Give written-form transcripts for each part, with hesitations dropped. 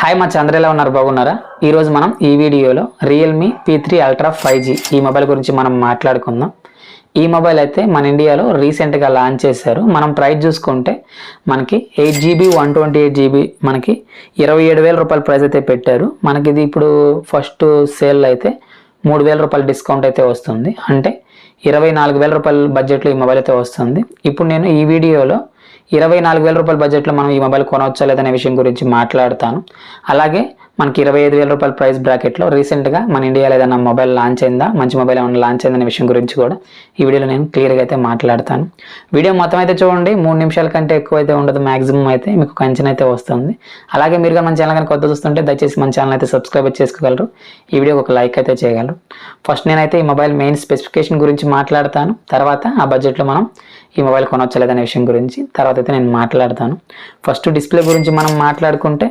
Hi మా చంద్ర ఎలా ఉన్నారు బాగున్నారా? ఈరోజు మనం ఈ వీడియోలో రియల్మీ P3 Ultra 5G ఈ మొబైల్ గురించి మనం మాట్లాడుకుందాం. ఈ మొబైల్ అయితే మన ఇండియాలో రీసెంట్గా లాంచ్ చేశారు. మనం ప్రైస్ చూసుకుంటే మనకి 8GB 128GB మనకి 27,000 రూపాయల ప్రైస్ అయితే పెట్టారు. మనకి ఇది ఇప్పుడు ఫస్ట్ సేల్ అయితే 3,000 రూపాయల డిస్కౌంట్ అయితే వస్తుంది. అంటే 24,000 రూపాయల బడ్జెట్లో ఈ మొబైల్ అయితే వస్తుంది. ఇప్పుడు నేను ఈ వీడియోలో 24,000 రూపాయల బడ్జెట్లో మనం ఈ మొబైల్ కొనవచ్చా లేదనే విషయం గురించి మాట్లాడతాను. అలాగే మనకి 25,000 రూపాయల ప్రైస్ బ్రాకెట్లో రీసెంట్గా మన ఇండియాలో ఏదైనా మొబైల్ లాంచ్ అయిందా, మంచి మొబైల్ ఏమైనా లాంచ్ అయిందనే విషయం గురించి కూడా ఈ వీడియోలో నేను క్లియర్గా అయితే మాట్లాడతాను. వీడియో మొత్తం అయితే చూడండి, 3 నిమిషాల కంటే ఎక్కువ అయితే ఉండదు, మ్యాక్సిమం అయితే మీకు కంచెన్ అయితే వస్తుంది. అలాగే మీరు మన ఛానల్ కానీ కొత్త చూస్తుంటే దయచేసి మన ఛానల్ అయితే సబ్స్క్రైబ్ చేసుకోగలరు, ఈ వీడియోకి ఒక లైక్ అయితే చేయగలరు. ఫస్ట్ నేనైతే ఈ మొబైల్ మెయిన్ స్పెసిఫికేషన్ గురించి మాట్లాడతాను, తర్వాత ఆ బడ్జెట్లో మనం ఈ మొబైల్ కొనవచ్చా లేదనే విషయం గురించి తర్వాత అయితే నేను మాట్లాడతాను. ఫస్ట్ డిస్ప్లే గురించి మనం మాట్లాడుకుంటే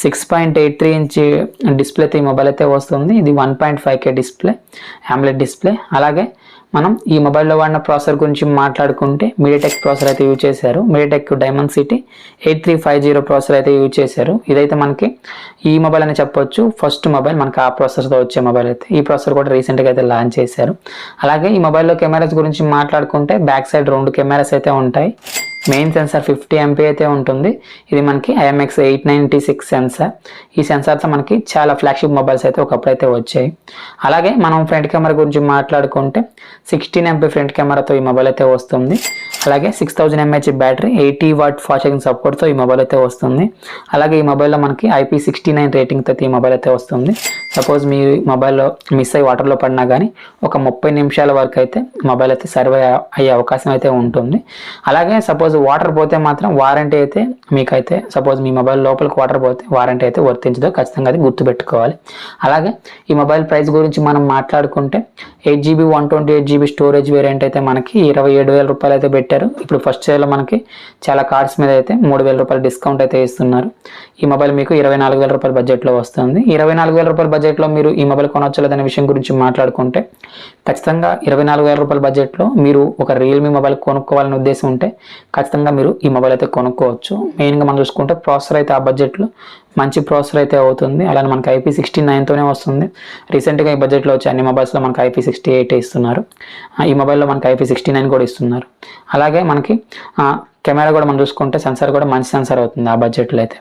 6.83 ఇంచ్ డిస్ప్లే అయితే ఈ మొబైల్ అయితే వస్తుంది. ఇది 1.5K డిస్ప్లే, AMOLED డిస్ప్లే. అలాగే మనం ఈ మొబైల్లో వాడిన ప్రాసెసర్ గురించి మాట్లాడుకుంటే MediaTek ప్రాసెసర్ అయితే యూజ్ చేశారు. MediaTek Dimensity 8350 ప్రాసెసర్ అయితే యూజ్ చేశారు. ఇదైతే మనకి ఈ మొబైల్ అని చెప్పొచ్చు, ఫస్ట్ మొబైల్ మనకి ఆ ప్రాసెసర్తో వచ్చే మొబైల్ అయితే. ఈ ప్రాసెసర్ కూడా రీసెంట్గా అయితే లాంచ్ చేశారు. అలాగే ఈ మొబైల్లో కెమెరాస్ గురించి మాట్లాడుకుంటే బ్యాక్ సైడ్ 2 కెమెరాస్ అయితే ఉంటాయి. మెయిన్ సెన్సార్ 50 MP అయితే ఉంటుంది. ఇది మనకి IMX 896 సెన్సార్. ఈ సెన్సార్తో మనకి చాలా ఫ్లాగ్షిప్ మొబైల్స్ అయితే ఒకప్పుడు అయితే వచ్చాయి. అలాగే మనం ఫ్రంట్ కెమెరా గురించి మాట్లాడుకుంటే 16 MP ఫ్రంట్ కెమెరాతో ఈ మొబైల్ అయితే వస్తుంది. అలాగే 6000 mAh battery, 80W fast charging సపోర్ట్తో ఈ మొబైల్ అయితే వస్తుంది. అలాగే ఈ మొబైల్లో మనకి IP69 రేటింగ్తో ఈ మొబైల్ అయితే వస్తుంది. సపోజ్ మీ మొబైల్లో మిస్ అయ్యి వాటర్లో పడినా కానీ ఒక 30 నిమిషాల వరకు అయితే మొబైల్ అయితే సర్వే అయ్యే అవకాశం అయితే ఉంటుంది. అలాగే సపోజ్ వాటర్ పోతే మాత్రం వారంటీ అయితే మీకైతే, సపోజ్ మీ మొబైల్ లోపలికి వాటర్ పోతే వారంటీ అయితే వర్తించదు, ఖచ్చితంగా అది గుర్తుపెట్టుకోవాలి. అలాగే ఈ మొబైల్ ప్రైస్ గురించి మనం మాట్లాడుకుంటే 8GB 128GB స్టోరేజ్ వేరియంట్ అయితే మనకి 27,000 రూపాయలు అయితే పెట్టారు. ఇప్పుడు ఫస్ట్ సేల్లో మనకి చాలా కార్డ్స్ మీద అయితే 3,000 రూపాయల డిస్కౌంట్ అయితే ఇస్తున్నారు. ఈ మొబైల్ మీకు 24,000 రూపాయల బడ్జెట్లో వస్తుంది. 24,000 రూపాయల బడ్జెట్లో మీరు ఈ మొబైల్ కొనవచ్చు లేదనే విషయం గురించి మాట్లాడుకుంటే ఖచ్చితంగా 24,000 రూపాయల బడ్జెట్లో మీరు ఒక రియల్మీ మొబైల్ కొనుక్కోవాలనే ఉద్దేశం ఉంటే ఖచ్చితంగా మీరు ఈ మొబైల్ అయితే కొనుక్కోవచ్చు. మెయిన్గా మనం చూసుకుంటే ప్రాసెసర్ అయితే ఆ బడ్జెట్లో మంచి ప్రాసెసర్ అయితే అవుతుంది. అలానే మనకి IP69తోనే వస్తుంది. రీసెంట్గా ఈ బడ్జెట్లో వచ్చే అన్ని మొబైల్స్లో మనకి IP68 ఇస్తున్నారు. ఈ మొబైల్లో మనకి IP69 కూడా ఇస్తున్నారు. అలాగే మనకి కెమెరా కూడా మనం చూసుకుంటే సెన్సార్ కూడా మంచి సెన్సార్ అవుతుంది ఆ బడ్జెట్లో అయితే.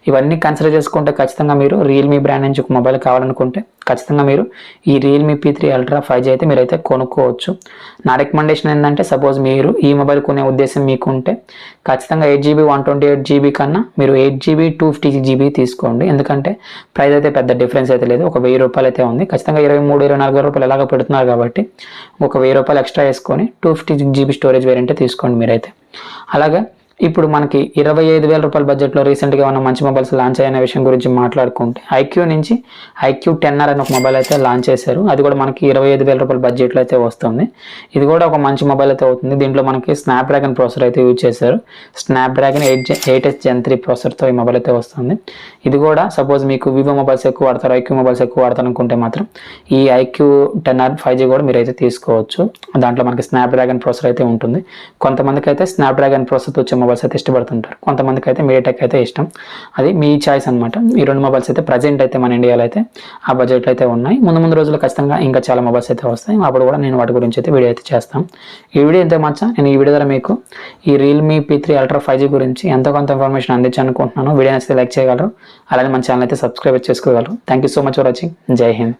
ఇవన్నీ కన్సిడర్ చేసుకుంటే ఖచ్చితంగా మీరు రియల్మీ బ్రాండ్ నుంచి ఒక మొబైల్ కావాలనుకుంటే ఖచ్చితంగా మీరు ఈ రియల్మీ P3 Ultra 5G అయితే మీరైతే కొనుక్కోవచ్చు. నా రికమెండేషన్ ఏంటంటే, సపోజ్ మీరు ఈ మొబైల్ కొనే ఉద్దేశం మీకు ఉంటే ఖచ్చితంగా 8GB 128GB కన్నా మీరు 8GB 256GB తీసుకోండి. ఎందుకంటే ప్రైస్ అయితే పెద్ద డిఫరెన్స్ అయితే లేదు, ఒక 1,000 రూపాయలు అయితే ఉంది. ఖచ్చితంగా 23,000-24,000 రూపాయలు ఎలాగో పెడుతున్నారు కాబట్టి ఒక 1,000 రూపాయలు ఎక్స్ట్రా వేసుకొని 256GB స్టోరేజ్ వేరియంట్ తీసుకోండి మీరైతే. అలాగే ఇప్పుడు మనకి 25,000 రూపాయల బడ్జెట్లో రీసెంట్గా ఉన్న మంచి మొబైల్స్ లాంచ్ అయిన విషయం గురించి మాట్లాడుకుంటే IQ నుంచి IQ 10R అని ఒక మొబైల్ అయితే లాంచ్ చేశారు. అది కూడా మనకి 25,000 రూపాయల బడ్జెట్లో అయితే వస్తుంది. ఇది కూడా ఒక మంచి మొబైల్ అయితే అవుతుంది. దీంట్లో మనకి స్నాప్డ్రాగన్ ప్రాసెసర్ అయితే యూజ్ చేశారు. స్నాప్డ్రాగన్ 8S Gen 3 ప్రాసెసర్తో ఈ మొబైల్ అయితే వస్తుంది. ఇది కూడా సపోజ్ మీకు వివో మొబైల్స్ ఎక్కువ వాడతారు, IQ మొబైల్స్ ఎక్కువ వాడతారు అనుకుంటే మాత్రం ఈ IQ 10R 5G కూడా మీరైతే తీసుకోవచ్చు. దాంట్లో మనకి స్నాప్డ్రాగన్ ప్రాసెసర్ అయితే ఉంటుంది. కొంతమందికి అయితే స్నాప్డ్రాగన్ ప్రాసెసర్తో వచ్చే మొబైల్స్ అయితే ఇష్టపడుతుంటారు, కొంతమందికి అయితే MediaTek అయితే ఇష్టం. అది మీ చాయిస్ అనమాట. ఈ 2 మొబైల్స్ అయితే ప్రజెంట్ అయితే మన ఇండియాలో అయితే ఆ బడ్జెట్లో అయితే ఉన్నాయి. ముందు రోజుల్లో ఖచ్చితంగా ఇంకా చాలా మొబైల్స్ అయితే వస్తాయి, అప్పుడు కూడా నేను వాటి గురించి అయితే వీడియో అయితే చేస్తాను. ఈ వీడియో ఎంత మచ్చ నేను ఈ వీడియో ద్వారా మీకు ఈ రియల్మీ P3 Ultra 5G గురించి ఎంతో కొంత ఇన్ఫర్మేషన్ అందించాను అనుకుంటున్నాను. వీడియో నచ్చితే లైక్ చేయగలరు, అలానే మన ఛానల్ అయితే సబ్స్క్రైబ్ చేసుకోగలరు. Thank you so much for watching. జై హింద్.